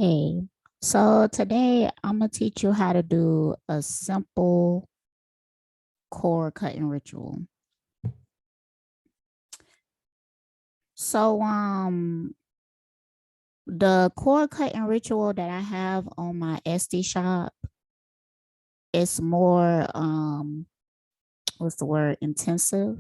Hey, so today I'm gonna teach you how to do a simple cord cutting ritual. So the cord cutting ritual that I have on my SD shop is more what's the word, intensive.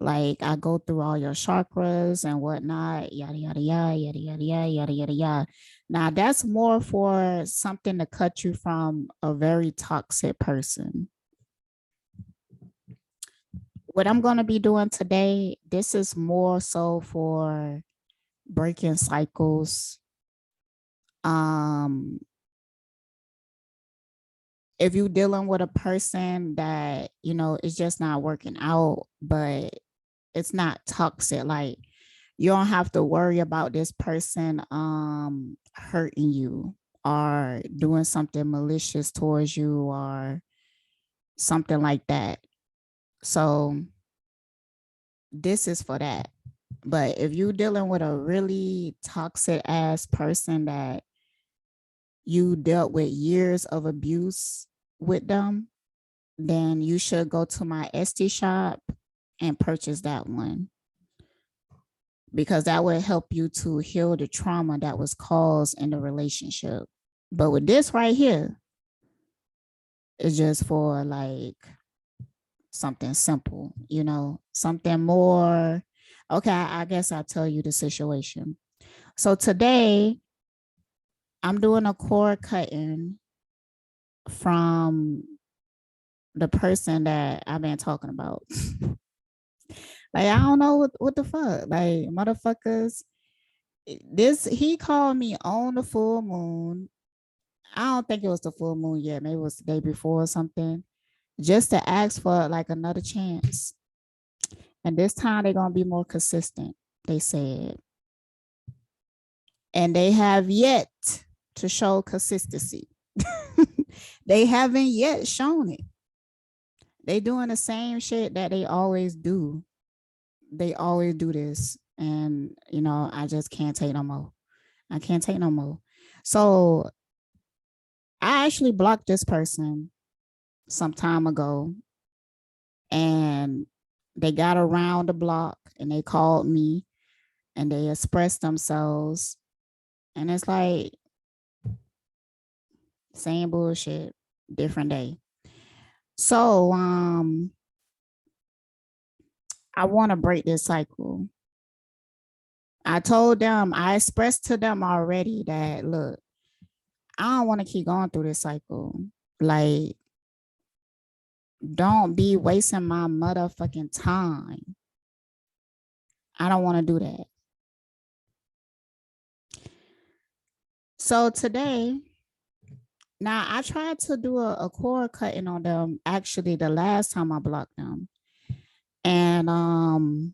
Like I go through all your chakras and whatnot, yada yada yada yada yada yada yada yada yada. Now that's more for something to cut you from a very toxic person. What I'm going to be doing today, this is more so for breaking cycles. Um, if you're dealing with a person that, is just not working out, but it's not toxic, like you don't have to worry about this person hurting you or doing something malicious towards you or something like that. So this is for that. But if you're dealing with a really toxic ass person that you dealt with years of abuse with them, then you should go to my SD shop and purchase that one, because that will help you to heal the trauma that was caused in the relationship. But with this right here, it's just for like something simple, something more. Okay, I guess I'll tell you the situation. So today I'm doing a cord cutting from the person that I've been talking about. Like, I don't know what the fuck. Like, motherfuckers, he called me on the full moon. I don't think it was the full moon yet. Maybe it was the day before or something, just to ask for like another chance. And this time they're going to be more consistent, they said. And they have yet to show consistency. They haven't yet shown it. They doing the same shit that they always do. They always do this. And, I just can't take no more. I can't take no more. So I actually blocked this person some time ago. And they got around the block and they called me and they expressed themselves. And it's like, same bullshit, different day. So I want to break this cycle. I told them, I expressed to them already that, look, I don't want to keep going through this cycle. Like, don't be wasting my motherfucking time. I don't want to do that. So today, now I tried to do a cord cutting on them actually the last time I blocked them. And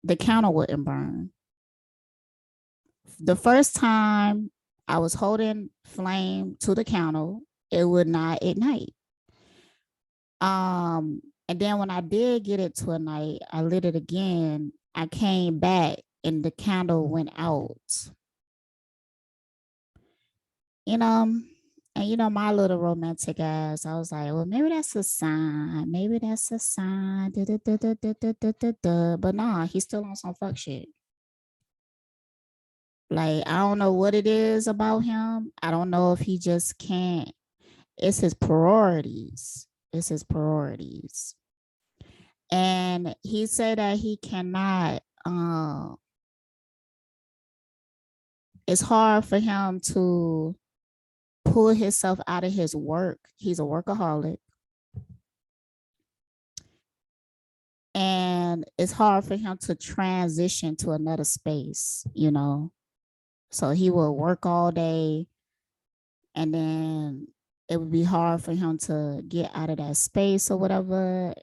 the candle wouldn't burn. The first time I was holding flame to the candle, it would not ignite. And then when I did get it to ignite, I lit it again. I came back and the candle went out. And my little romantic ass, I was like, well, maybe that's a sign. Maybe that's a sign. But nah, he's still on some fuck shit. Like, I don't know what it is about him. I don't know if he just can't. It's his priorities. It's his priorities. And he said that he cannot, it's hard for him to pull himself out of his work. He's a workaholic. And it's hard for him to transition to another space, So he will work all day and then it would be hard for him to get out of that space or whatever.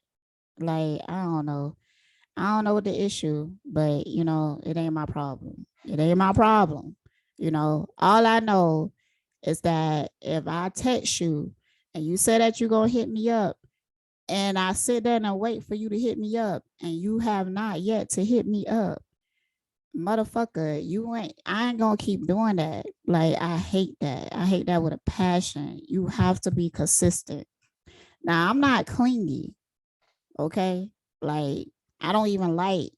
Like, I don't know. I don't know what the issue, but it ain't my problem. It ain't my problem. All I know is that if I text you and you say that you're gonna hit me up, and I sit there and wait for you to hit me up, and you have not yet to hit me up, motherfucker, I ain't gonna keep doing that. Like, I hate that. I hate that with a passion. You have to be consistent. Now, I'm not clingy, okay? Like, I don't even like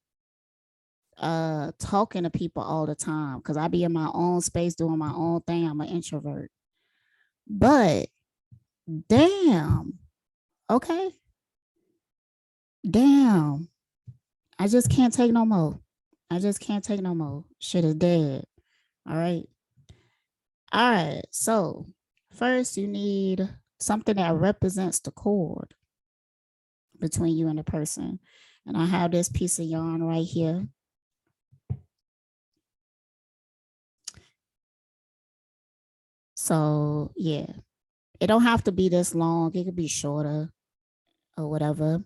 talking to people all the time because I be in my own space doing my own thing. I'm an introvert. But damn, okay. Damn. I just can't take no more. I just can't take no more. Shit is dead. All right. All right. So first you need something that represents the cord between you and the person. And I have this piece of yarn right here. So yeah, it don't have to be this long. It could be shorter or whatever.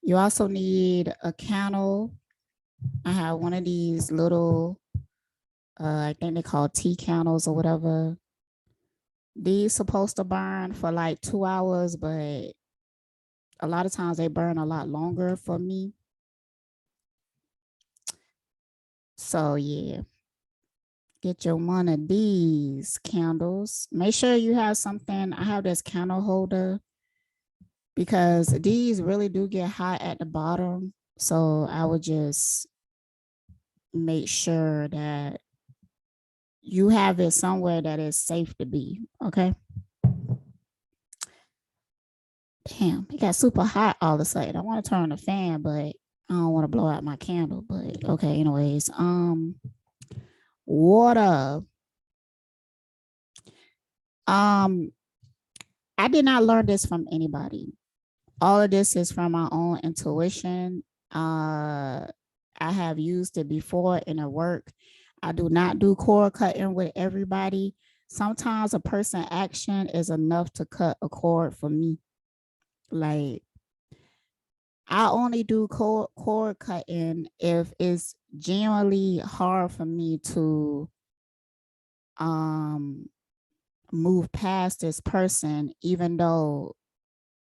You also need a candle. I have one of these little, I think they call tea candles or whatever. These supposed to burn for like 2 hours, but a lot of times they burn a lot longer for me. So yeah, get your one of these candles. Make sure you have something. I have this candle holder because these really do get hot at the bottom. So I would just make sure that you have it somewhere that is safe to be. Okay. Damn, it got super hot all of a sudden. I want to turn on the fan, but I don't want to blow out my candle. But okay, anyways. Water. Um, I did not learn this from anybody. All of this is from my own intuition. I have used it before in a work. I do not do cord cutting with everybody. Sometimes a person action is enough to cut a cord for me. Like, I only do cord cutting if it's genuinely hard for me to um move past this person, even though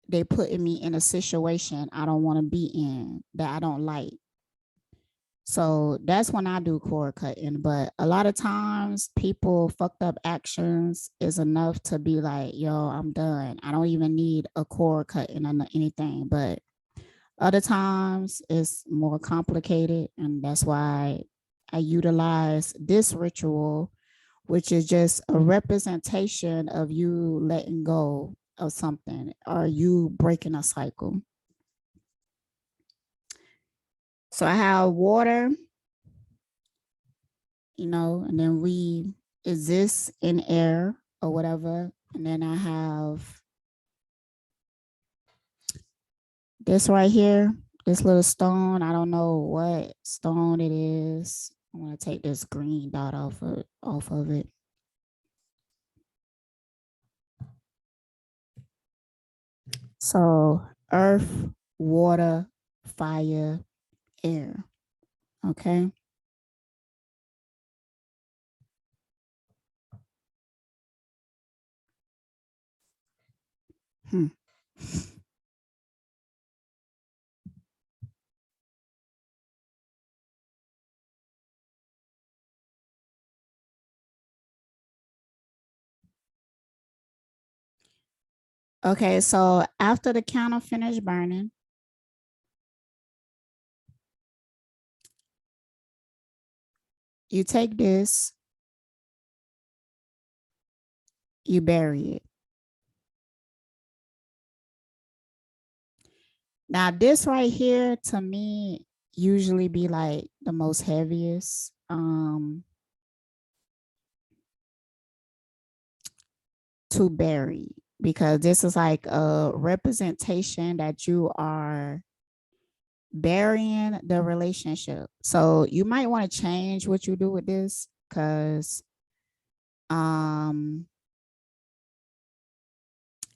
they putting me in a situation I don't want to be in, that I don't like. So that's when I do cord cutting. But a lot of times people fucked up actions is enough to be like, yo, I'm done. I don't even need a cord cutting or anything. But other times it's more complicated. And that's why I utilize this ritual, which is just a representation of you letting go of something or you breaking a cycle. So I have water, and then we exist in air or whatever. And then I have this right here, this little stone. I don't know what stone it is. I'm gonna take this green dot off of it. So earth, water, fire, air. Okay. Hmm. Okay, so after the candle finished burning, you take this, you bury it. Now, this right here to me usually be like the most heaviest. To bury, because this is like a representation that you are burying the relationship. So you might want to change what you do with this because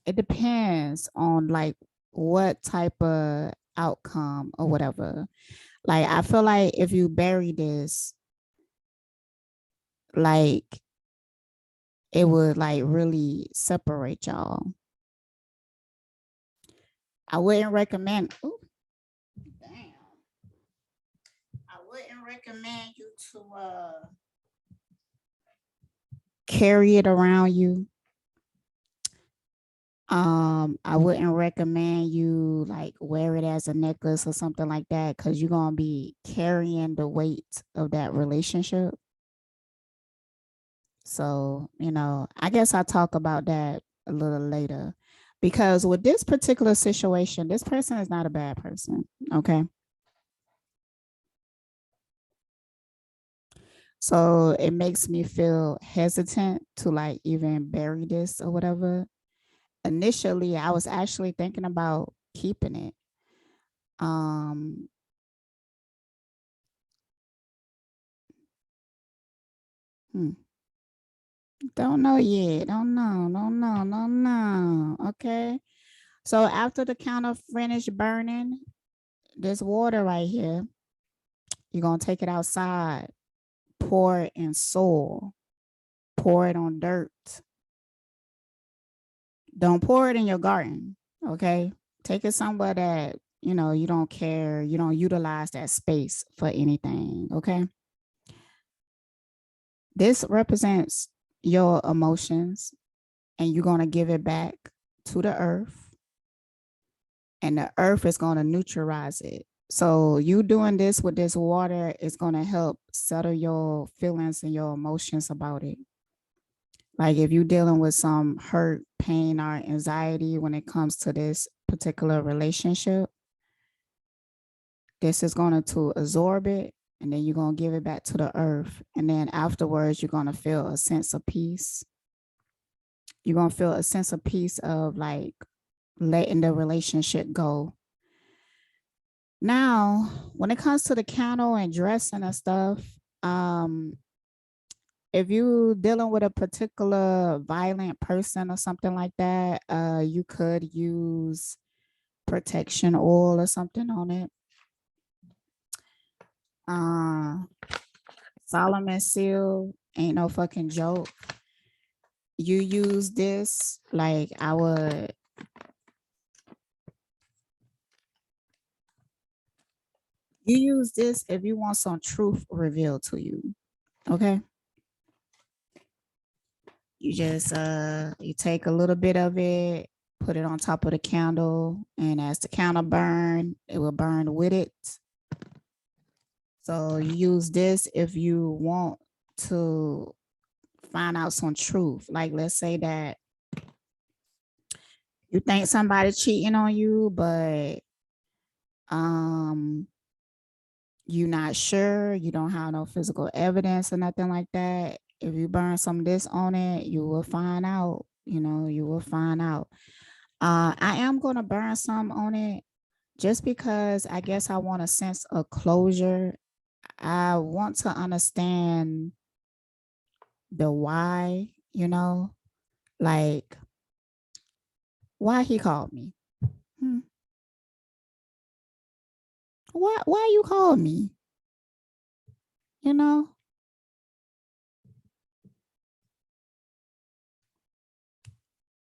it depends on like what type of outcome or whatever. Like, I feel like if you bury this, like, it would like really separate y'all. I wouldn't recommend. Ooh, damn. I wouldn't recommend you to carry it around you. I wouldn't recommend you like wear it as a necklace or something like that, because you're gonna be carrying the weight of that relationship. So, I guess I'll talk about that a little later. Because with this particular situation, this person is not a bad person. Okay. So it makes me feel hesitant to like even bury this or whatever. Initially, I was actually thinking about keeping it. Um, don't know yet. Don't know. Don't know. Don't know. Okay. So after the count of finished burning, this water right here, you're gonna take it outside, pour it in soil, pour it on dirt. Don't pour it in your garden. Okay. Take it somewhere that you don't care, you don't utilize that space for anything. Okay. This represents your emotions, and you're going to give it back to the earth, and the earth is going to neutralize it. So you doing this with this water is going to help settle your feelings and your emotions about it. Like if you're dealing with some hurt, pain, or anxiety when it comes to this particular relationship, this is going to absorb it, and then you're going to give it back to the earth. And then afterwards, you're going to feel a sense of peace. You're going to feel a sense of peace of like letting the relationship go. Now, when it comes to the candle and dressing and stuff, if you dealing with a particular violent person or something like that, you could use protection oil or something on it. Solomon seal ain't no fucking joke. You use this, like you use this if you want some truth revealed to you. Okay. You just you take a little bit of it, put it on top of the candle, and as the candle burn, it will burn with it. So you use this if you want to find out some truth. Like let's say that you think somebody cheating on you, but you're not sure, you don't have no physical evidence or nothing like that. If you burn some of this on it, you will find out. You will find out. I am going to burn some on it just because I guess I want a sense of closure. I want to understand the why, like why he called me. Why you called me?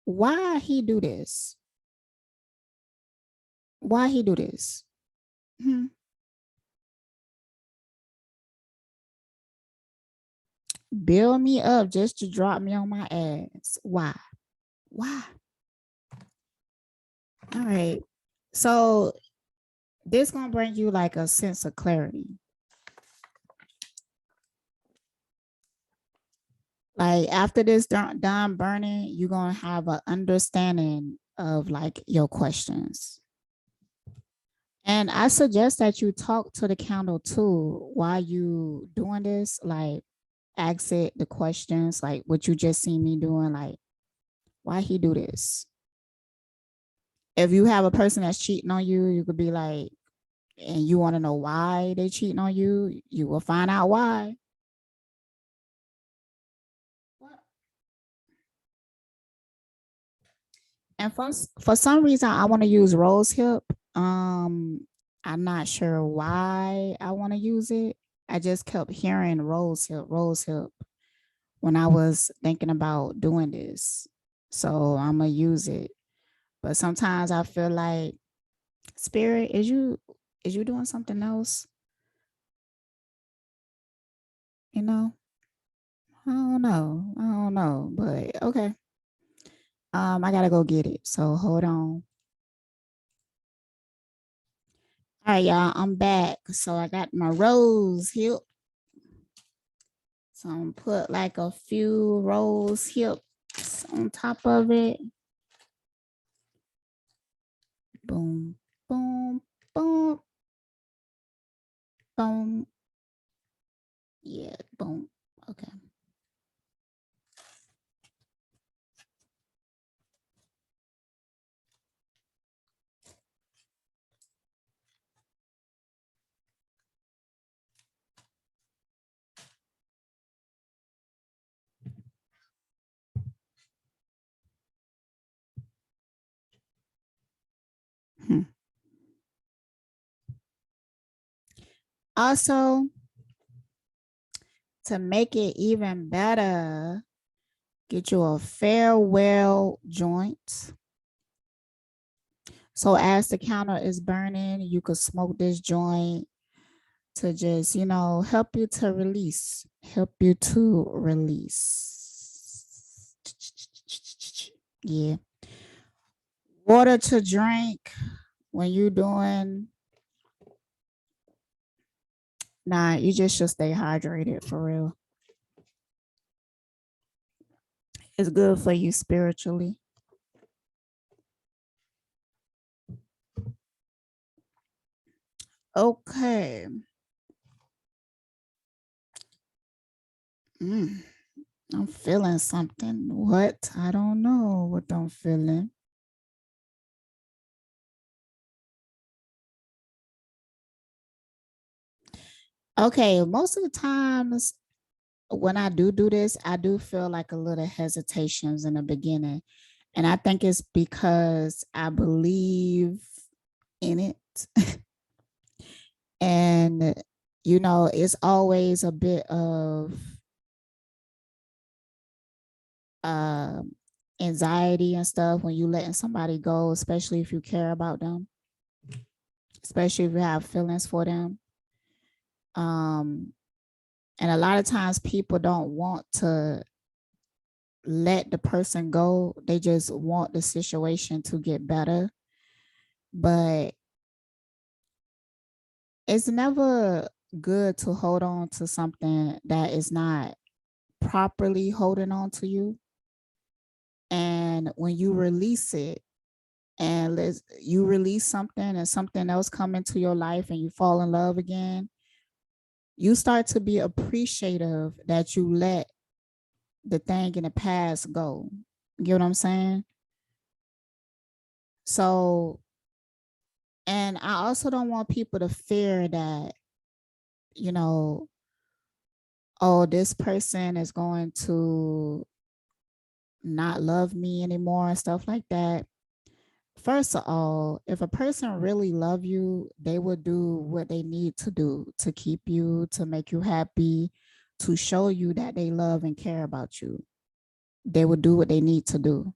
Why he do this? Why he do this? Build me up just to drop me on my ass. Why? All right. So this gonna bring you like a sense of clarity. Like after this done burning, you're gonna have an understanding of like your questions. And I suggest that you talk to the candle too while you doing this. Like ask it the questions, like what you just seen me doing, like why he do this. If you have a person that's cheating on you, you could be like, and you want to know why they cheating on you, you will find out why. And for some reason, I want to use rose hip. I'm not sure why I want to use it. I just kept hearing rose hip when I was thinking about doing this. So I'm gonna use it. But sometimes I feel like spirit, is you doing something else? You know, I don't know. I don't know, but okay. I gotta go get it. So hold on. All right, y'all. I'm back. So I got my rose hip. So I'm gonna put like a few rose hips on top of it. Boom, boom, boom, boom. Yeah, boom. Okay. Hmm. Also, to make it even better, get you a farewell joint. So as the counter is burning, you could smoke this joint to just, help you to release, Yeah. Water to drink when you doing, nah, you just should stay hydrated for real. It's good for you spiritually. Okay. I'm feeling something. What? I don't know what I'm feeling. Okay, most of the times when I do this, I do feel like a little hesitations in the beginning. And I think it's because I believe in it. And, it's always a bit of um anxiety and stuff when you letting somebody go, especially if you care about them, especially if you have feelings for them. Um, and a lot of times people don't want to let the person go. They just want the situation to get better. But it's never good to hold on to something that is not properly holding on to you. And when you release it, and you release something and something else come into your life and you fall in love again, you start to be appreciative that you let the thing in the past go. You get what I'm saying? So, and I also don't want people to fear that, you know, oh, this person is going to not love me anymore and stuff like that. First of all, if a person really love you, they will do what they need to do to keep you, to make you happy, to show you that they love and care about you. They will do what they need to do.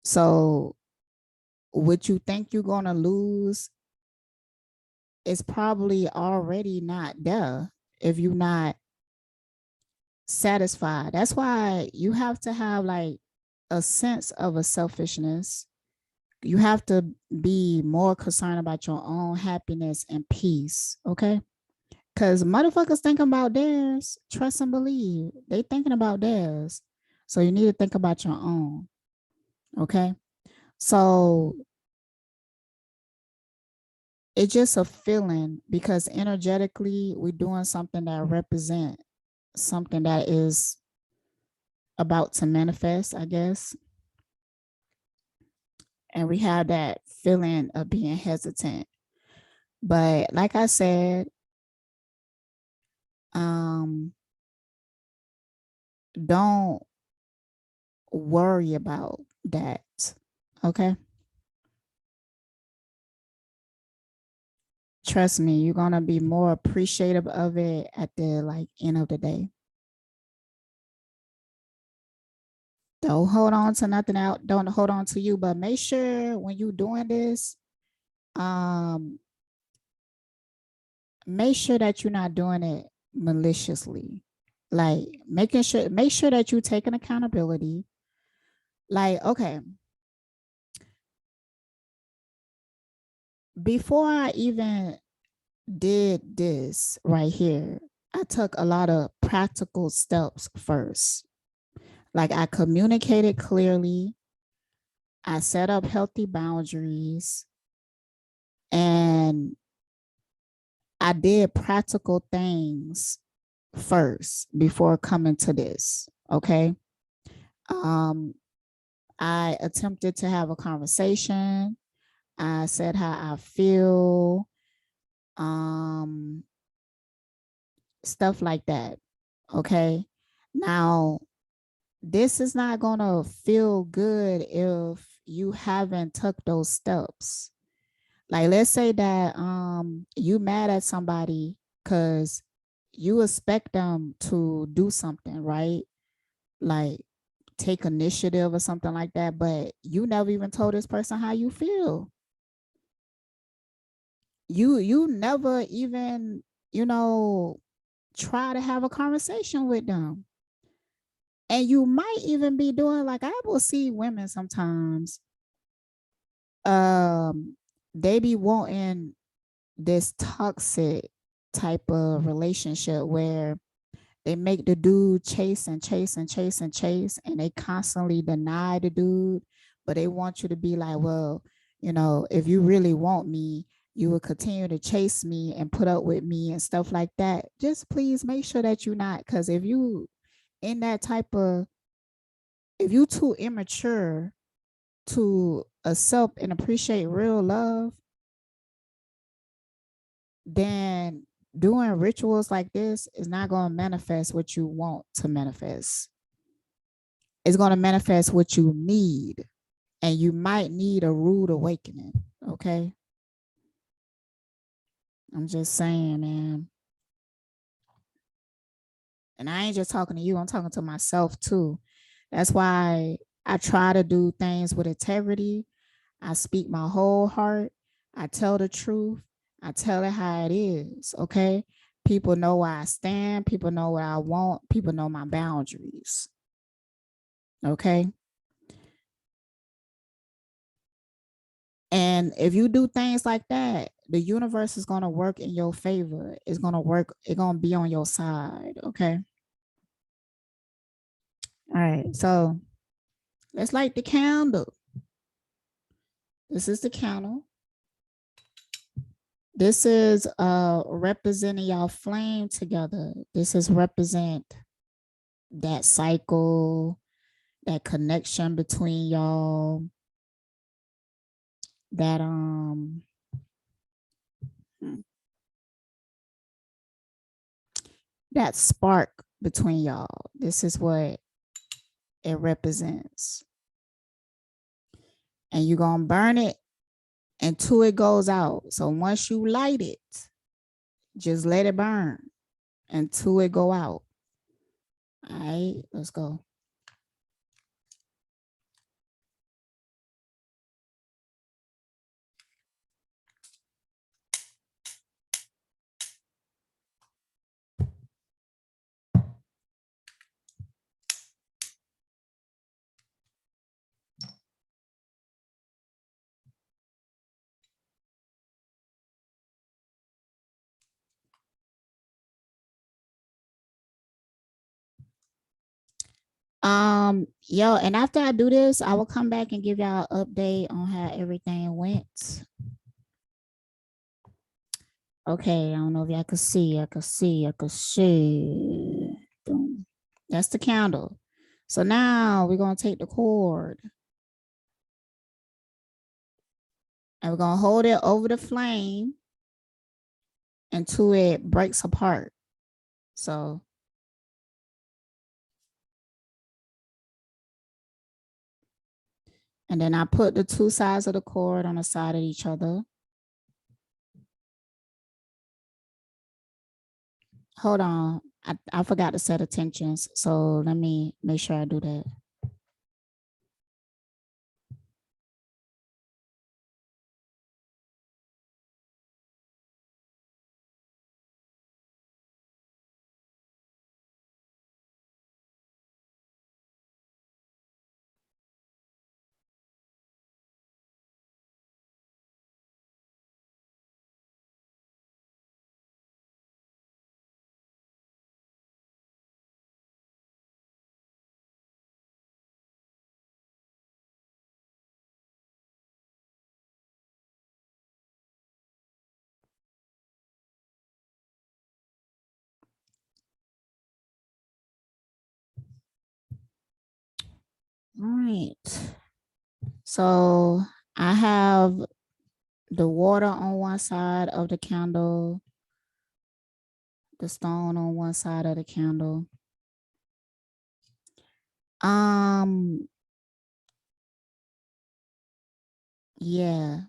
So what you think you're going to lose is probably already not there if you're not satisfied. That's why you have to have like a sense of a selfishness. You have to be more concerned about your own happiness and peace. Okay. Because motherfuckers thinking about theirs, trust and believe. They thinking about theirs. So you need to think about your own. Okay. So it's just a feeling because energetically we're doing something that represent something that is about to manifest, I guess. And we have that feeling of being hesitant. But like I said, don't worry about that. Okay. Trust me, you're gonna be more appreciative of it at the end of the day. Don't hold on to nothing out. Don't hold on to you, but make sure when you're doing this, um, make sure that you're not doing it maliciously. Like make sure that you take an accountability. Like, okay, before I even did this right here, I took a lot of practical steps first. Like I communicated clearly, I set up healthy boundaries, and I did practical things first before coming to this. Okay. Um, I attempted to have a conversation. I said how I feel, um, stuff like that. Okay. Now, this is not going to feel good if you haven't took those steps. Like, let's say that you mad at somebody because you expect them to do something, right? Like take initiative or something like that, but you never even told this person how you feel. You never even, you know, try to have a conversation with them. And you might even be doing, like, I will see women sometimes, um, they be wanting this toxic type of relationship where they make the dude chase and chase and chase and chase, and they constantly deny the dude, but they want you to be like, well, you know, if you really want me, you will continue to chase me and put up with me and stuff like that. Just please make sure that you're not, because if you in that type of, if you too immature to accept and appreciate real love, then doing rituals like this is not going to manifest what you want to manifest. It's going to manifest what you need. And you might need a rude awakening. Okay. I'm just saying, man. And I ain't just talking to you, I'm talking to myself too. That's why I try to do things with integrity. I speak my whole heart. I tell the truth. I tell it how it is. Okay. People know where I stand. People know what I want. People know my boundaries. Okay. And if you do things like that, the universe is going to work in your favor. It's going to work. It's going to be on your side. Okay. All right. So let's light the candle. This is the candle. This is representing y'all flame together. This is represent that cycle, that connection between y'all, that that spark between y'all. This is what it represents. And you're gonna burn it until it goes out. So once you light it, just let it burn until it go out. All right, let's go. Yo, and after I do this, I will come back and give y'all an update on how everything went. Okay, I don't know if y'all can see. I can see. I can see. Boom. That's the candle. So now we're gonna take the cord and we're gonna hold it over the flame until it breaks apart. So and then I put the two sides of the cord on the side of each other. Hold on. I forgot to set attentions. So let me make sure I do that. right. So I have the water on one side of the candle, the stone on one side of the candle. Yeah.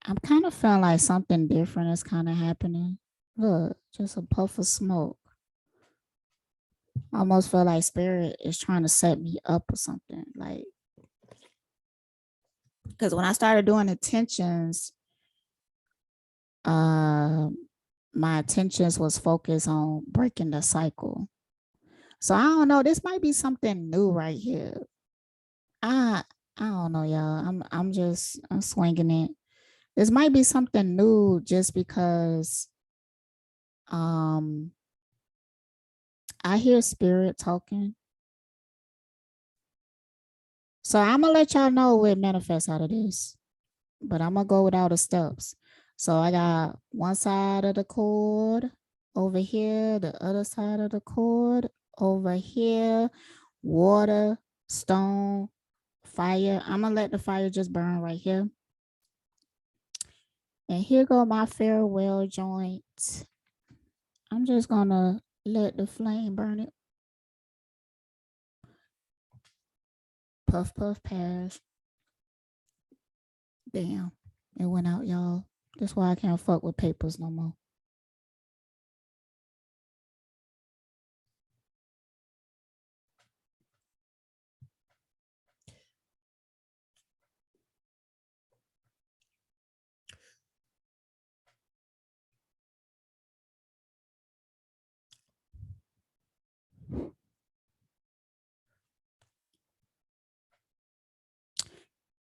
I'm kind of feeling like something different is kind of happening. Look, just a puff of smoke. I almost feel like spirit is trying to set me up or something. Like, because when I started doing intentions, my intentions was focused on breaking the cycle. So I don't know. This might be something new right here. I I don't know, y'all. I'm swinging it. This might be something new just because um I hear spirit talking. So I'm gonna let y'all know what manifests out of this, but I'm gonna go with all the steps. So I got one side of the cord over here, the other side of the cord over here, water, stone, fire. I'm gonna let the fire just burn right here. And here go my farewell joint. I'm just gonna let the flame burn it. Puff, puff, pass. Damn, it went out, y'all. That's why I can't fuck with papers no more.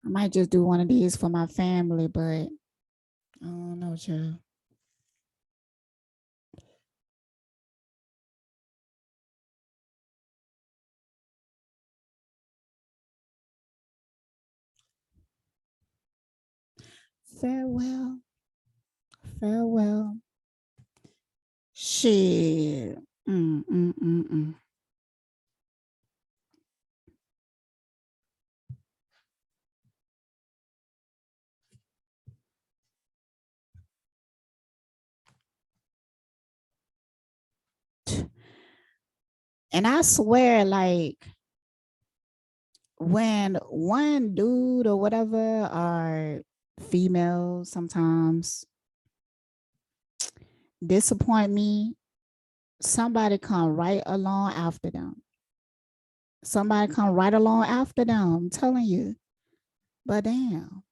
I might just do one of these for my family, but I don't know, child. Farewell. Farewell. Shit. Mm, mm, mm, mm. And I swear, like, when one dude or whatever are female sometimes disappoint me, somebody come right along after them. Somebody come right along after them. I'm telling you. But damn.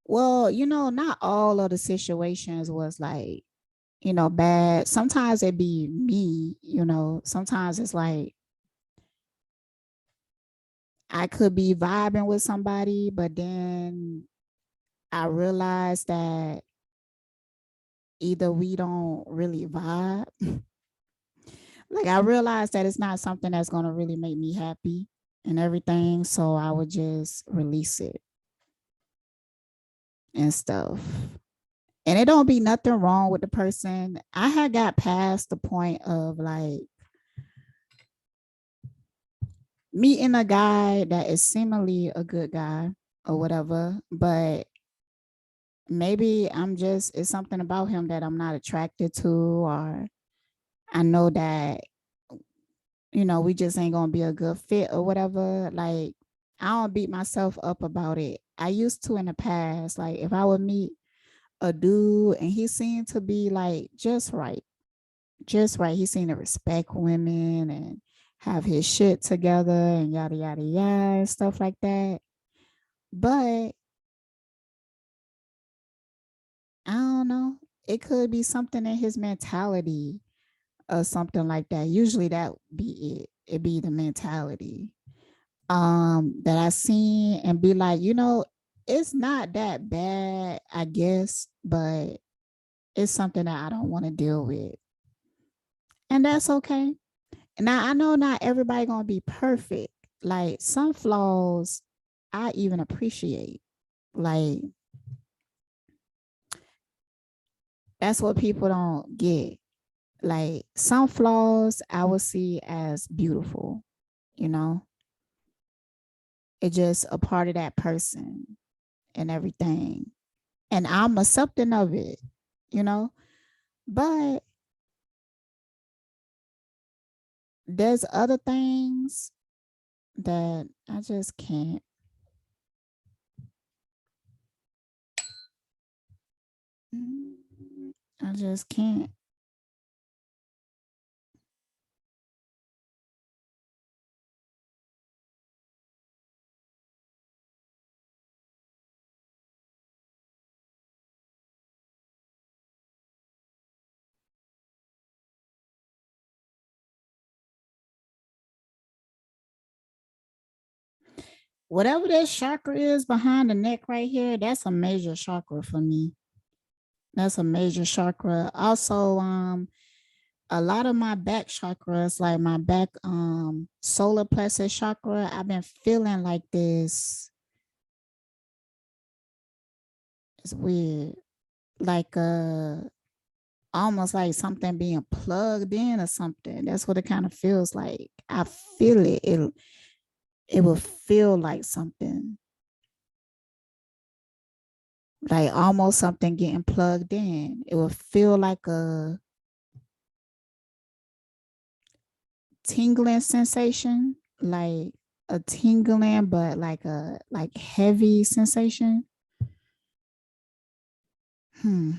Well, not all of the situations was like, bad. Sometimes it be me, sometimes it's like I could be vibing with somebody, but then I realize that either we don't really vibe. Like I realized that it's not something that's going to really make me happy and everything. So I would just release it and stuff. And it don't be nothing wrong with the person. I had got past the point of like meeting a guy that is seemingly a good guy or whatever, but maybe it's something about him that I'm not attracted to, or I know that, we just ain't gonna be a good fit or whatever. Like, I don't beat myself up about it. I used to in the past. Like, if I would meet a dude and he seemed to be like just right, he seemed to respect women and have his shit together and yada yada yada and stuff like that. But I don't know. It could be something in his mentality or something like that. Usually that be it. It be the mentality that I seen and be like, it's not that bad, I guess, but it's something that I don't want to deal with. And that's okay. Now I know not everybody gonna be perfect. Like some flaws I even appreciate. Like that's what people don't get. Like some flaws I will see as beautiful, you know. It's just a part of that person and everything. And I'm accepting of it, you know? But there's other things that I just can't. I just can't. Whatever that chakra is behind the neck right here, that's a major chakra for me. That's a major chakra. Also, a lot of my back chakras, like my back solar plexus chakra, I've been feeling like this. It's weird. Like almost like something being plugged in or something. That's what it kind of feels like. I feel it. It will feel like something. Like almost something getting plugged in. It will feel like a tingling sensation, like a tingling, but like a like heavy sensation. Hmm.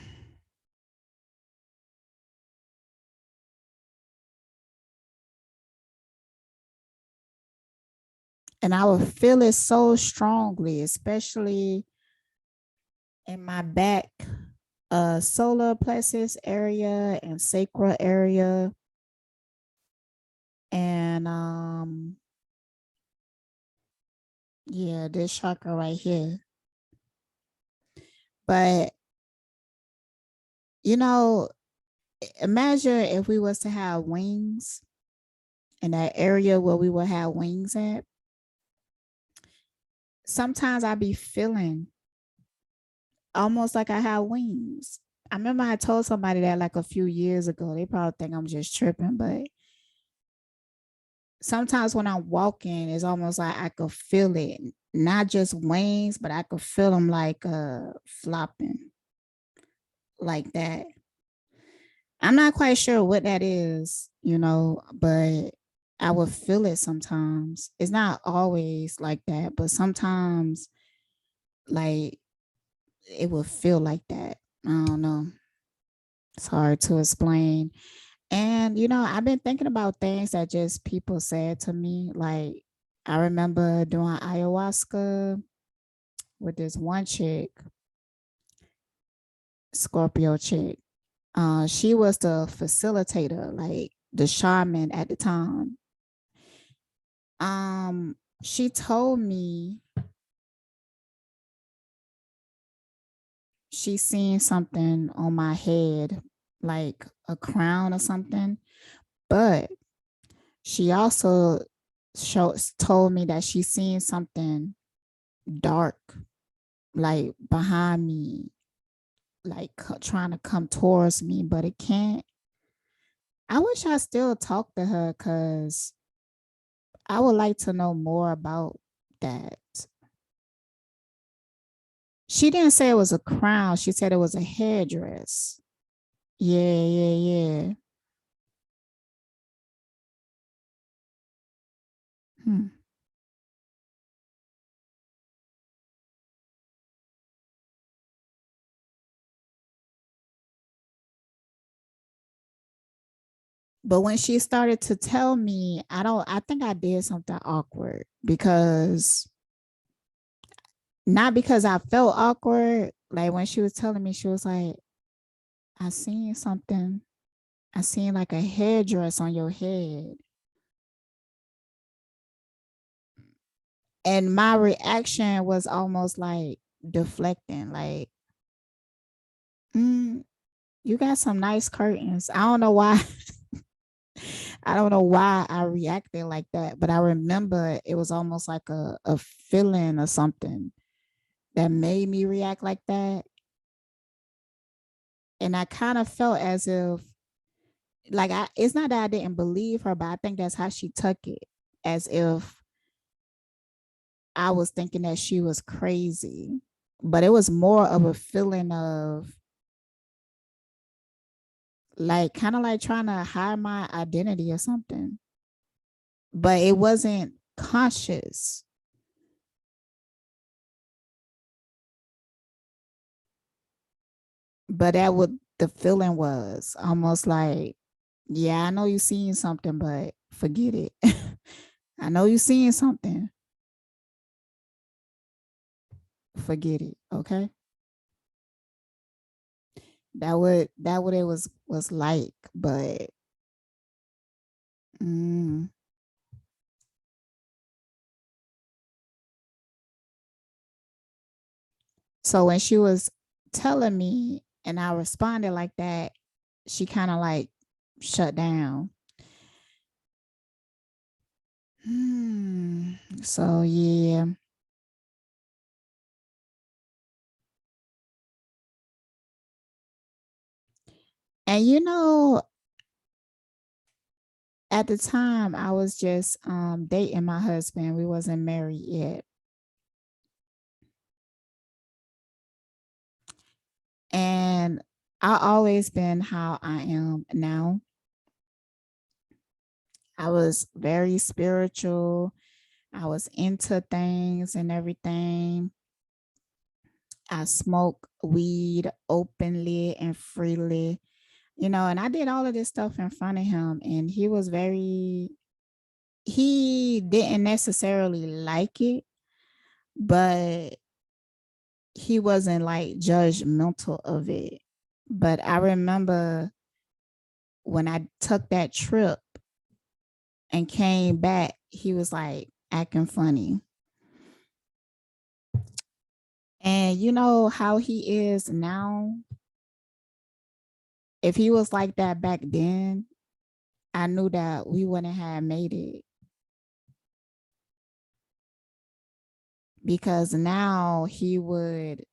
And I would feel it so strongly, especially in my back solar plexus area and sacral area. And yeah, this chakra right here. But you know, imagine if we was to have wings in that area where we would have wings at. Sometimes I be feeling almost like I have wings. I remember I told somebody that like a few years ago. They probably think I'm just tripping, but sometimes when I'm walking, it's almost like I could feel it. Not just wings, but I could feel them like flopping like that. I'm not quite sure what that is, but I would feel it sometimes. It's not always like that, but sometimes like it would feel like that. I don't know. It's hard to explain. And I've been thinking about things that just people said to me. Like I remember doing ayahuasca with this one chick, Scorpio chick. She was the facilitator, like the shaman at the time. She told me she seen something on my head, like a crown or something. But she also told me that she seen something dark, like behind me, like trying to come towards me, but it can't. I wish I still talked to her because I would like to know more about that. She didn't say it was a crown. She said it was a headdress. Yeah, yeah, yeah. Hmm. But when she started to tell me, I think I did something awkward because not because I felt awkward. Like when she was telling me, she was like, I seen something. I seen like a headdress on your head. And my reaction was almost like deflecting, like, mm, you got some nice curtains. I don't know why. I don't know why I reacted like that, but I remember it was almost like a feeling or something that made me react like that. And I kind of felt as if, like, it's not that I didn't believe her, but I think that's how she took it, as if I was thinking that she was crazy, but it was more of a feeling of like kind of like trying to hide my identity or something, but it wasn't conscious. But that what the feeling was, almost like, yeah, I know you seeing something, but forget it. I know you seeing something. Forget it. Okay. That what it was like, but mm, so when she was telling me and I responded like that, she kind of like shut down. So yeah. And at the time I was just dating my husband. We wasn't married yet. And I always been how I am now. I was very spiritual. I was into things and everything. I smoke weed openly and freely, and I did all of this stuff in front of him. And he didn't necessarily like it, but he wasn't like judgmental of it. But I remember when I took that trip and came back, he was like acting funny. And you know how he is now? If he was like that back then, I knew that we wouldn't have made it, because now he would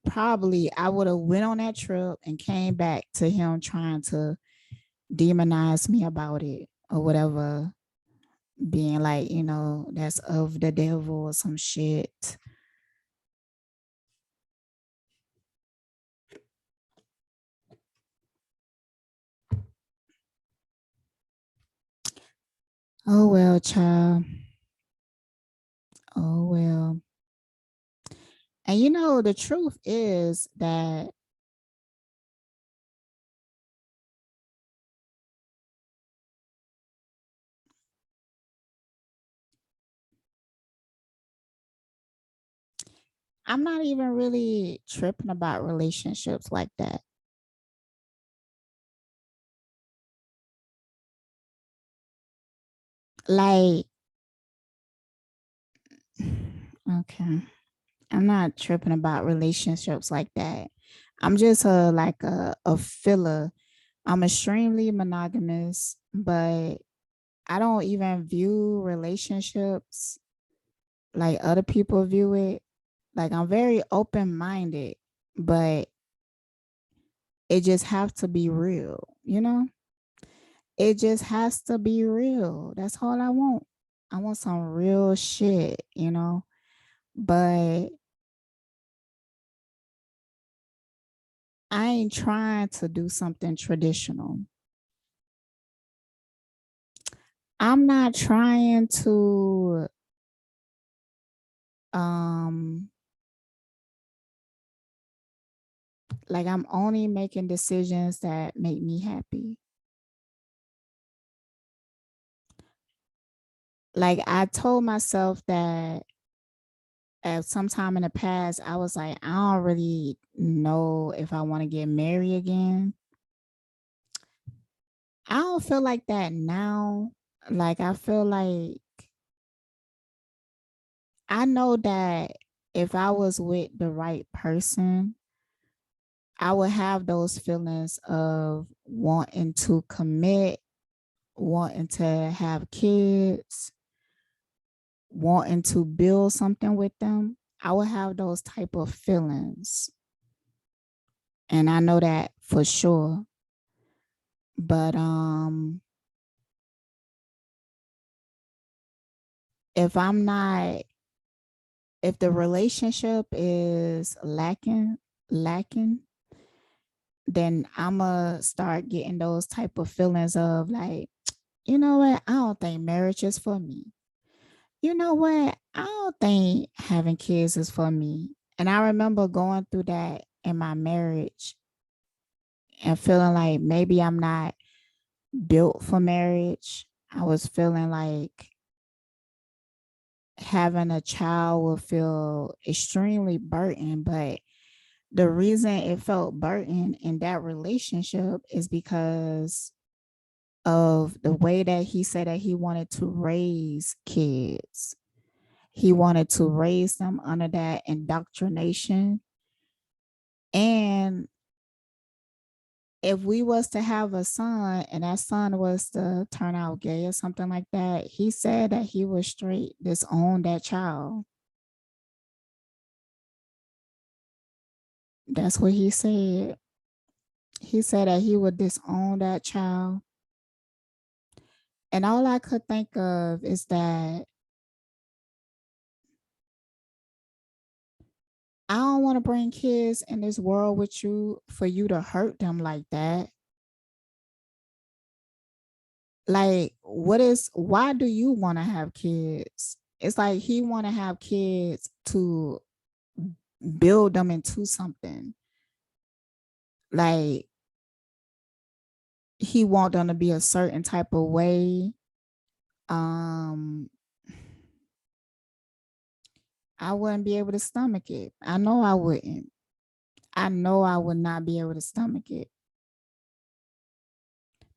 probably, I would have went on that trip and came back to him trying to demonize me about it or whatever, being like, that's of the devil or some shit. Oh well, child. Oh well. And the truth is that I'm not even really tripping about relationships like that. Like, okay, I'm not tripping about relationships like that. I'm just a filler. I'm extremely monogamous, but I don't even view relationships like other people view it. Like, I'm very open minded, but it just have to be real. It just has to be real. That's all I want. I want some real shit. But I ain't trying to do something traditional. I'm not trying to um like, I'm only making decisions that make me happy. Like, I told myself that at some time in the past, I was like, I don't really know if I want to get married again. I don't feel like that now. Like, I feel like I know that if I was with the right person, I would have those feelings of wanting to commit, wanting to have kids, wanting to build something with them. I would have those type of feelings. And I know that for sure. But if I'm not if the relationship is lacking, then I'ma start getting those type of feelings of like, you know what? I don't think marriage is for me. You know what? I don't think having kids is for me. And I remember going through that in my marriage and feeling like maybe I'm not built for marriage. I was feeling like having a child will feel extremely burdened, but the reason it felt burdened in that relationship is because of the way that he said that he wanted to raise kids. He wanted to raise them under that indoctrination. And if we was to have a son and that son was to turn out gay or something like that, he said that he would straight disown that child. That's what he said. He said that he would disown that child. And all I could think of is that I don't want to bring kids in this world with you for you to hurt them like that. Like, why do you want to have kids? It's like he want to have kids to build them into something. Like, he want them to be a certain type of way. Um, I wouldn't be able to stomach it. I know I wouldn't. I know I would not be able to stomach it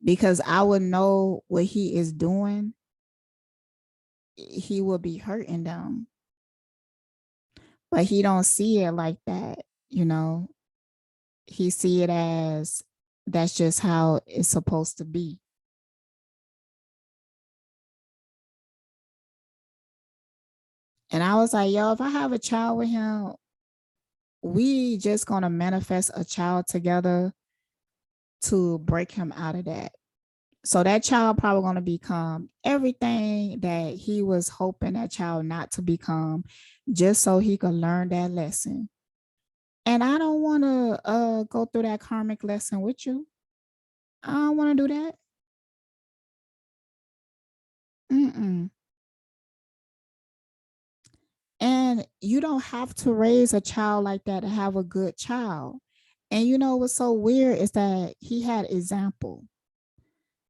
because I would know what he is doing. He will be hurting them, but he don't see it like that. You know, he see it as that's just how it's supposed to be. And I was like, yo, if I have a child with him, we just gonna manifest a child together to break him out of that. So that child probably gonna become everything that he was hoping that child not to become, just so he could learn that lesson. And I don't want to go through that karmic lesson with you. I don't want to do that. Mm-mm. And you don't have to raise a child like that to have a good child. And you know what's so weird is that he had example.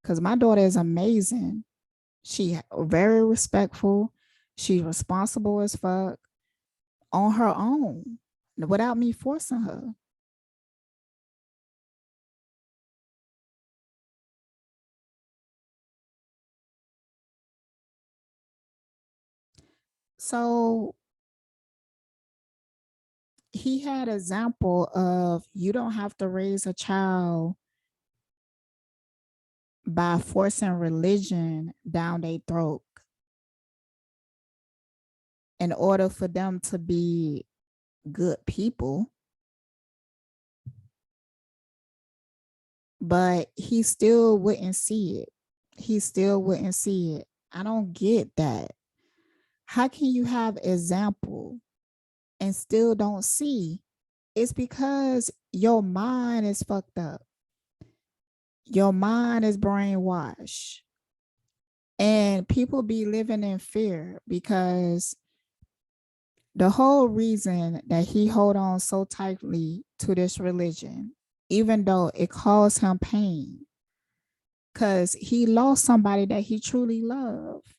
Because my daughter is amazing. She very respectful. She's responsible as fuck on her own without me forcing her. So he had an example of you don't have to raise a child by forcing religion down their throat in order for them to be good people. But he still wouldn't see it. He still wouldn't see it. I don't get that. How can you have example and still don't see? It's because your mind is fucked up. Your mind is brainwashed. And people be living in fear because the whole reason that he hold on so tightly to this religion, even though it caused him pain, because he lost somebody that he truly loved.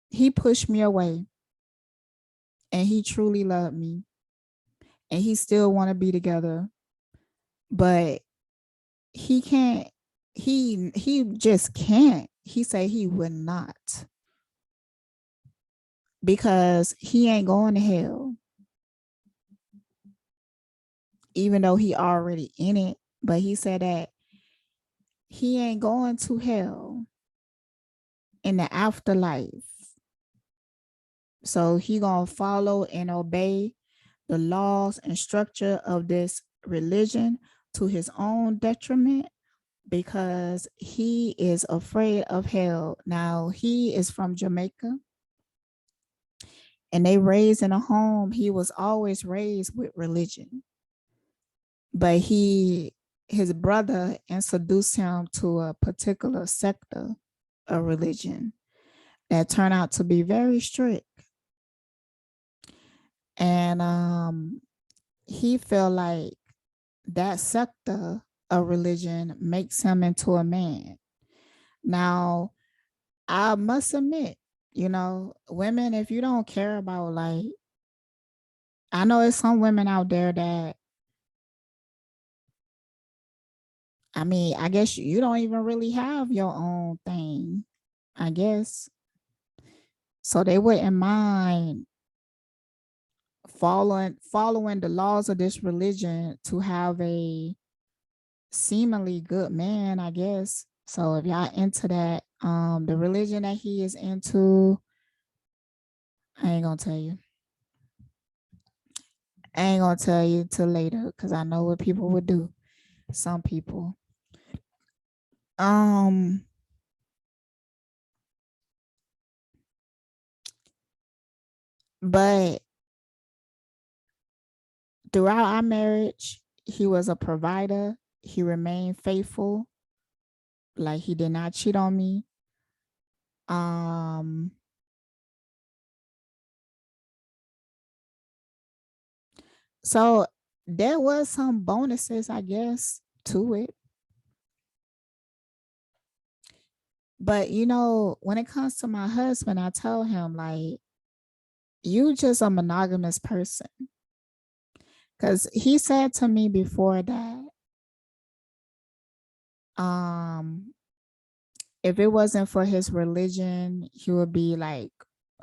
He pushed me away and he truly loved me and he still want to be together, but he can't, he just can't. He said he would not because he ain't going to hell, even though he already in it. But he said that he ain't going to hell in the afterlife. So he gonna follow and obey the laws and structure of this religion to his own detriment because he is afraid of hell. Now he is from Jamaica And they raised in a home. He was always raised with religion, but his brother introduced him to a particular sector of religion that turned out to be very strict. And he felt like that sector of religion makes him into a man. Now, I must admit, women, if you don't care about, like, I know there's some women out there that, I mean, I guess you don't even really have your own thing, I guess. So they wouldn't mind following the laws of this religion to have a seemingly good man, I guess. So if y'all into that, the religion that he is into, I ain't gonna tell you. I ain't gonna tell you till later because I know what people would do. Some people. Um, but throughout our marriage, he was a provider. He remained faithful. Like he did not cheat on me. Um, so there was some bonuses, I guess, to it. But when it comes to my husband, I tell him like, you just a monogamous person. Because he said to me before that, um, if it wasn't for his religion, he would be like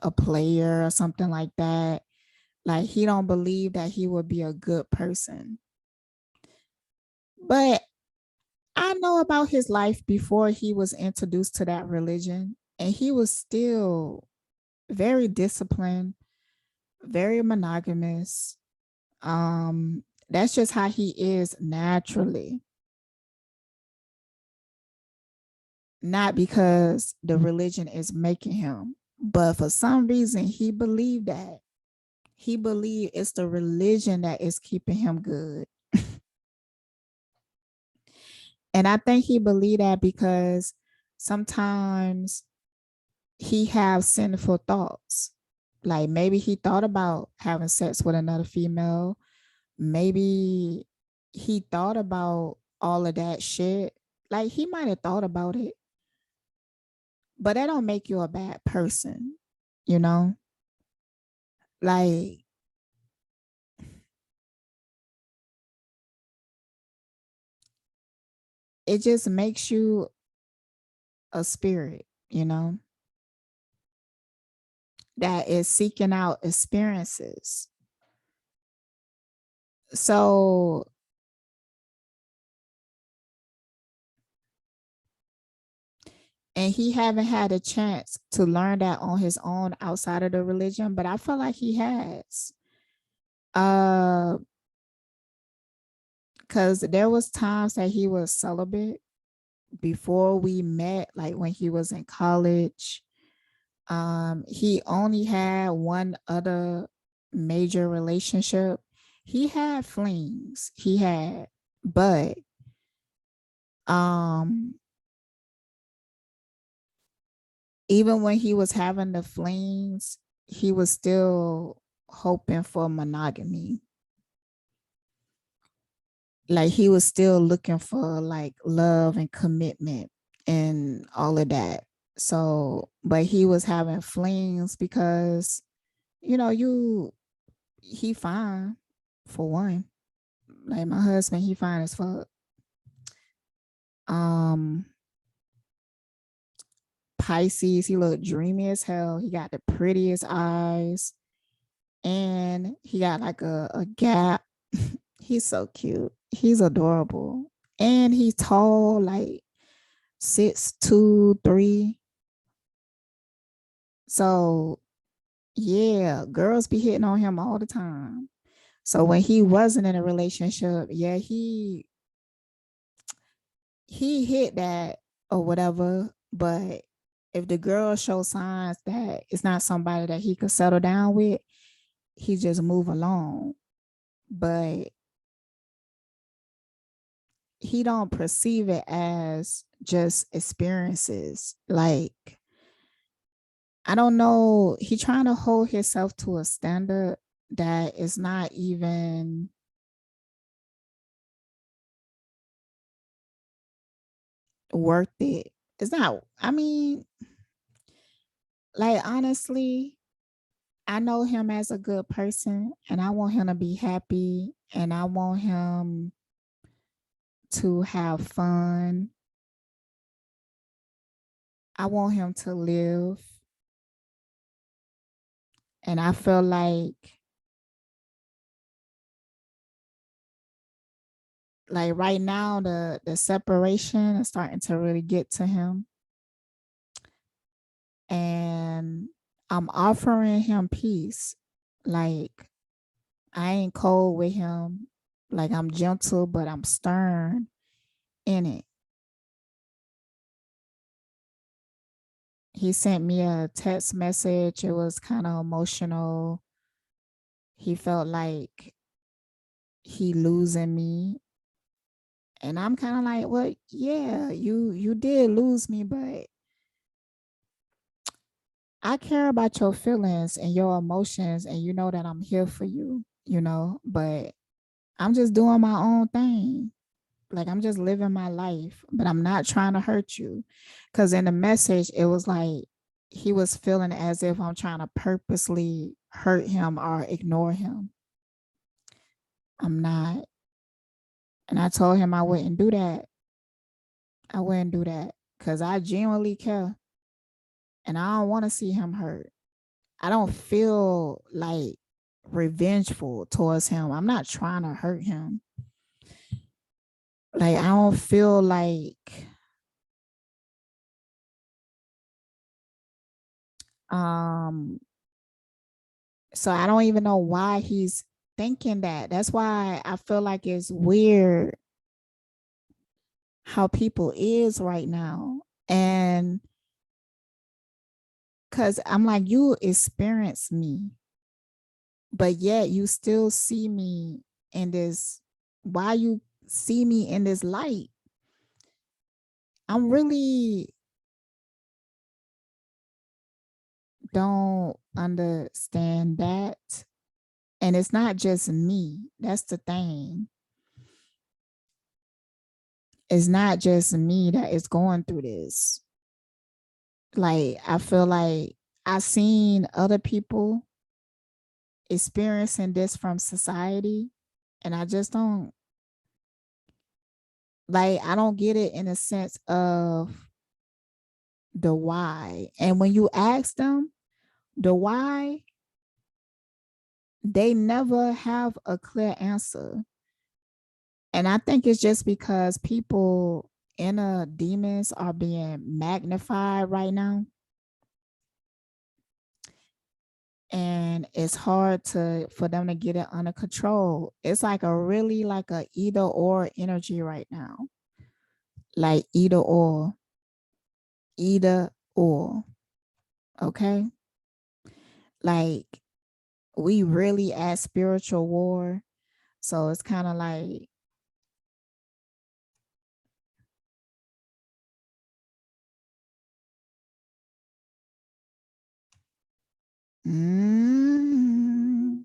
a player or something like that. Like he don't believe that he would be a good person. But I know about his life before he was introduced to that religion, and he was still very disciplined, very monogamous. That's just how he is naturally. Not because the religion is making him, but for some reason he believed that. He believed it's the religion that is keeping him good. And I think he believed that because sometimes he have sinful thoughts. Like maybe he thought about having sex with another female. Maybe he thought about all of that shit. Like he might have thought about it, but that don't make you a bad person, you know? Like it just makes you a spirit, that is seeking out experiences. So and he haven't had a chance to learn that on his own outside of the religion, but I feel like he has. Because there was times that he was celibate before we met, like when he was in college. He only had one other major relationship. He had flings, but um even when he was having the flings, he was still hoping for monogamy. Like he was still looking for like love and commitment and all of that. So, but he was having flings because, he fine for one. Like my husband, he fine as fuck. Um, Pisces, he looked dreamy as hell. He got the prettiest eyes, and he got like a gap. He's so cute. He's adorable, and he's tall, like 6'2", 6'3". So yeah, girls be hitting on him all the time. So when he wasn't in a relationship, yeah, he hit that or whatever, but if the girl shows signs that it's not somebody that he could settle down with, he just move along. But he don't perceive it as just experiences. Like, I don't know, he trying to hold himself to a standard that is not even worth it. It's not, I mean, like, honestly, I know him as a good person and I want him to be happy and I want him to have fun. I want him to live. And I feel like right now the separation is starting to really get to him. And I'm offering him peace. Like, I ain't cold with him. Like, I'm gentle, but I'm stern in it. He sent me a text message. It was kind of emotional. He felt like he losing me. And I'm kind of like, well, yeah, you did lose me, but I care about your feelings and your emotions, and you know that I'm here for you, but I'm just doing my own thing. Like, I'm just living my life, but I'm not trying to hurt you. Because in the message, it was like he was feeling as if I'm trying to purposely hurt him or ignore him. I'm not. And I told him I wouldn't do that. I wouldn't do that because I genuinely care and I don't want to see him hurt. I don't feel like revengeful towards him. I'm not trying to hurt him. Like, I don't feel like um so I don't even know why he's thinking that. That's why I feel like it's weird how people is right now. And cuz I'm like, you experience me, but yet you still see me in this, why you see me in this light. I'm really don't understand that. And it's not just me. That's the thing. It's not just me that is going through this. Like, I feel like I've seen other people experiencing this from society, and I just don't, like, I don't get it in a sense of the why. And when you ask them the why, they never have a clear answer. And I think it's just because people inner demons are being magnified right now. And it's hard for them to get it under control. It's like a either or energy right now. Like either or. Okay. Like, we really at spiritual war. So it's kind of like, mm,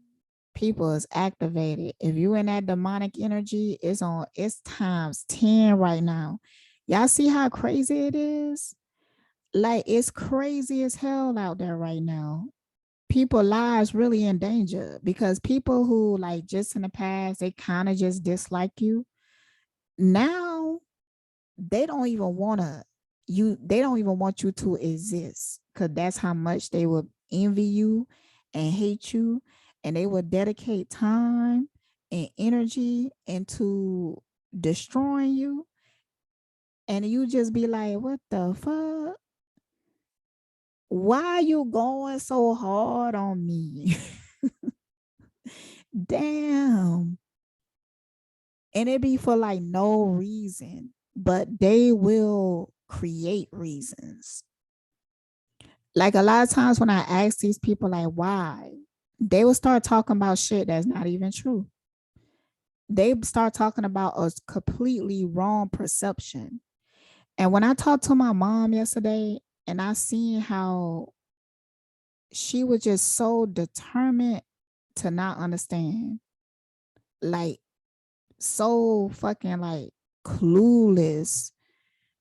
people is activated. If you in that demonic energy, it's times 10 right now. Y'all see how crazy it is? Like, it's crazy as hell out there right now. People lives really in danger because people who, like, just in the past, they kind of just dislike you. Now they don't even want to they don't even want you to exist, because that's how much they would envy you and hate you, and they would dedicate time and energy into destroying you, and you just be like, what the fuck, why you going so hard on me? Damn. And it be for like no reason, but they will create reasons. Like a lot of times when I ask these people, like, why, they will start talking about shit that's not even true. They start talking about a completely wrong perception. And when I talked to my mom yesterday and I seen how she was just so determined to not understand, like so fucking like clueless.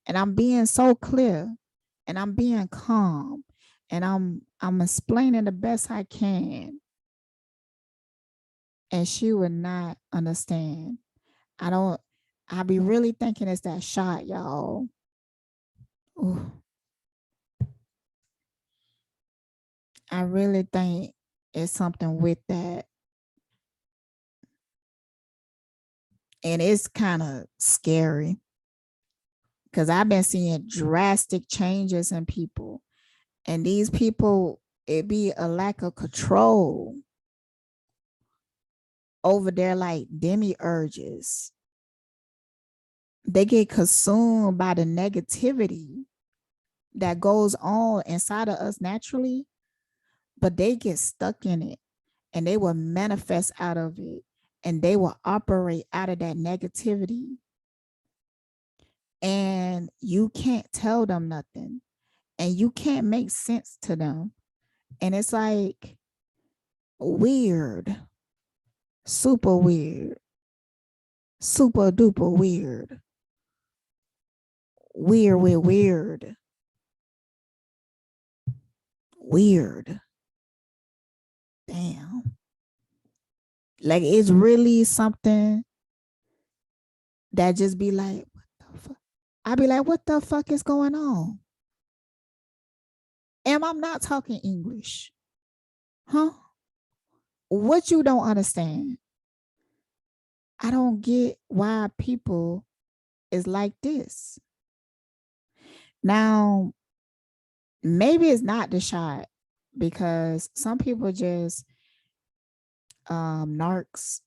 And I'm being so clear and I'm being calm and I'm explaining the best I can. And she would not understand. I don't I be really thinking it's that shot, y'all. Ooh, I really think it's something with that. And it's kind of scary because I've been seeing drastic changes in people. And these people, it be a lack of control over their like demi urges. They get consumed by the negativity that goes on inside of us naturally, but they get stuck in it and they will manifest out of it and they will operate out of that negativity. And you can't tell them nothing and you can't make sense to them. And it's like weird, super weird, super duper weird, weird, weird. Damn. Like it's really something that just be like, what the fuck? I be like, what the fuck is going on? Am I not talking English? Huh? What you don't understand? I don't get why people is like this. Now, maybe it's not the shot because some people just narcs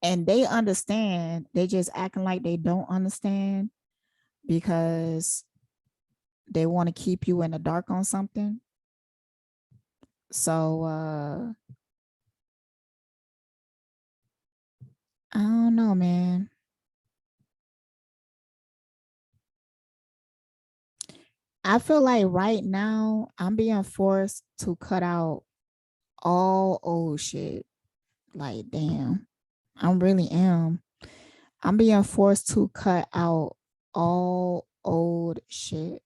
and they understand. They just acting like they don't understand because they want to keep you in the dark on something. So I don't know, man. I feel like right now I'm being forced to cut out all old shit. Like, damn, I really am. I'm being forced to cut out all old shit.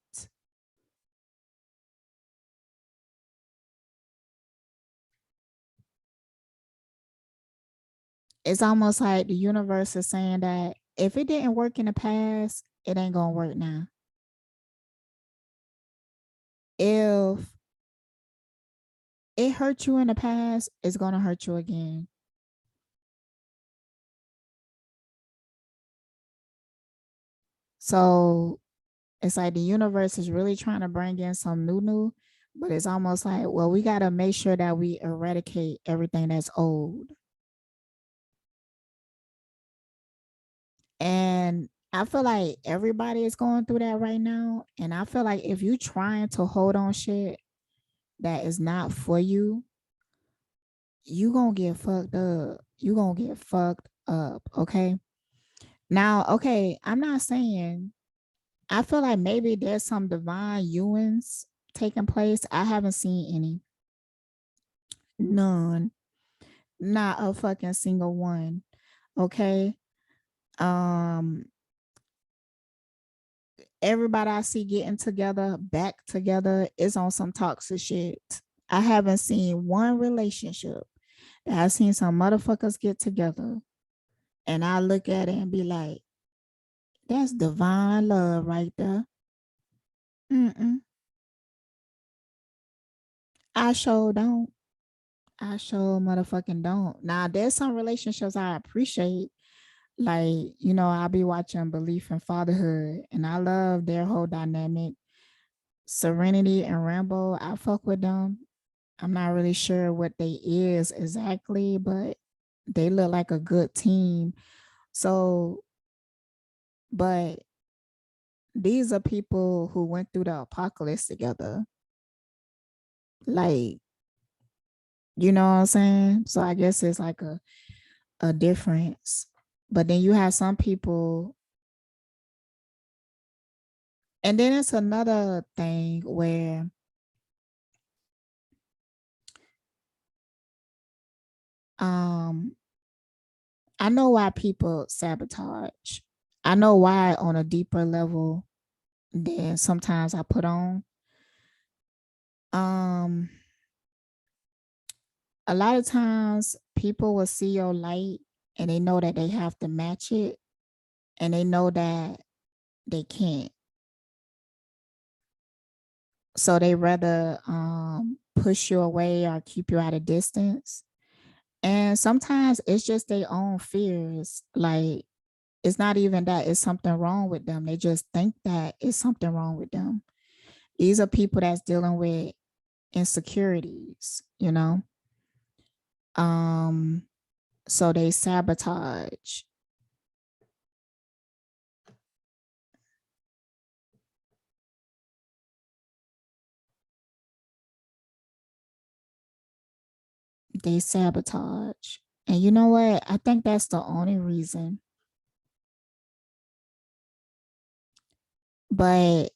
It's almost like the universe is saying that if it didn't work in the past, it ain't gonna work now. If it hurt you in the past, it's gonna hurt you again. So it's like the universe is really trying to bring in some new, but it's almost like, well, we gotta make sure that we eradicate everything that's old. And I feel like everybody is going through that right now. And I feel like if you trying to hold on shit that is not for you, you gonna get fucked up. You gonna get fucked up. Okay. Now, okay, I'm not saying I feel like maybe there's some divine unions taking place. I haven't seen any. None. Not a fucking single one. Okay. Um, everybody I see getting together, back together, is on some toxic shit. I haven't seen one relationship that I've seen some motherfuckers get together and I look at it and be like, that's divine love right there. Mm-mm. I sure don't. I sure motherfucking don't. Now, there's some relationships I appreciate. Like, I'll be watching Belief in Fatherhood and I love their whole dynamic. Serenity and Rambo, I fuck with them. I'm not really sure what they is exactly, but they look like a good team. So, but these are people who went through the apocalypse together. Like, you know what I'm saying? So I guess it's like a difference. But then you have some people, and then it's another thing where um I know why people sabotage. I know why on a deeper level than sometimes I put on. Um a lot of times people will see your light and they know that they have to match it, and they know that they can't. So they rather push you away or keep you at a distance. And sometimes it's just their own fears. Like, it's not even that it's something wrong with them. They just think that it's something wrong with them. These are people that's dealing with insecurities, you know? Um, so they sabotage. They sabotage. And you know what? I think that's the only reason. But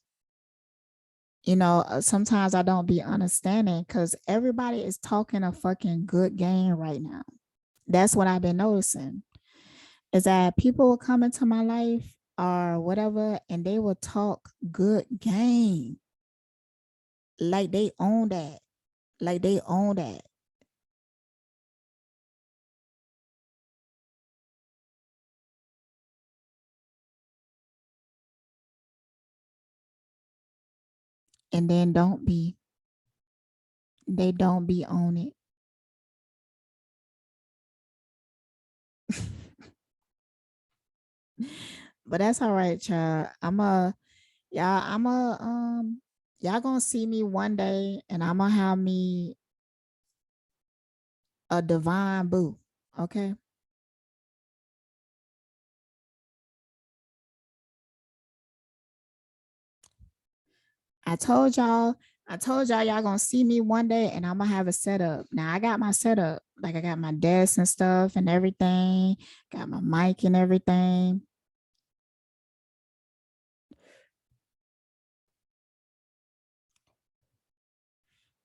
sometimes I don't be understanding because everybody is talking a fucking good game right now. That's what I've been noticing, is that people will come into my life or whatever and they will talk good game. Like they own that. Like they own that. And then they don't be on it. But that's all right, child. Y'all gonna see me one day and I'm gonna have me a divine boo. Okay. I told y'all y'all gonna see me one day and I'm gonna have a setup. Now I got my setup. Like I got my desk and stuff and everything, got my mic and everything.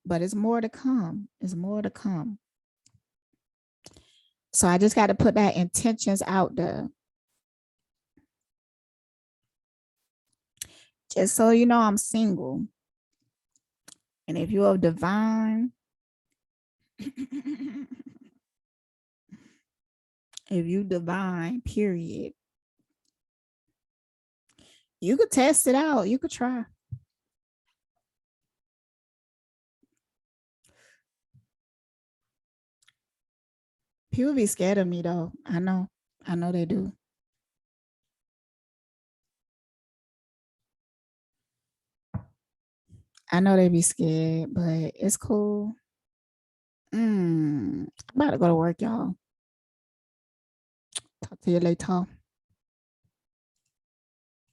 But it's more to come. It's more to come. So I just got to put that intentions out there. Just so you know I'm single. And if you're of divine, if you divine, period, you could test it out. You could try. People be scared of me though. I know. I know they do. I know they be scared, but it's cool. I'm about to go to work, y'all. Talk to you later.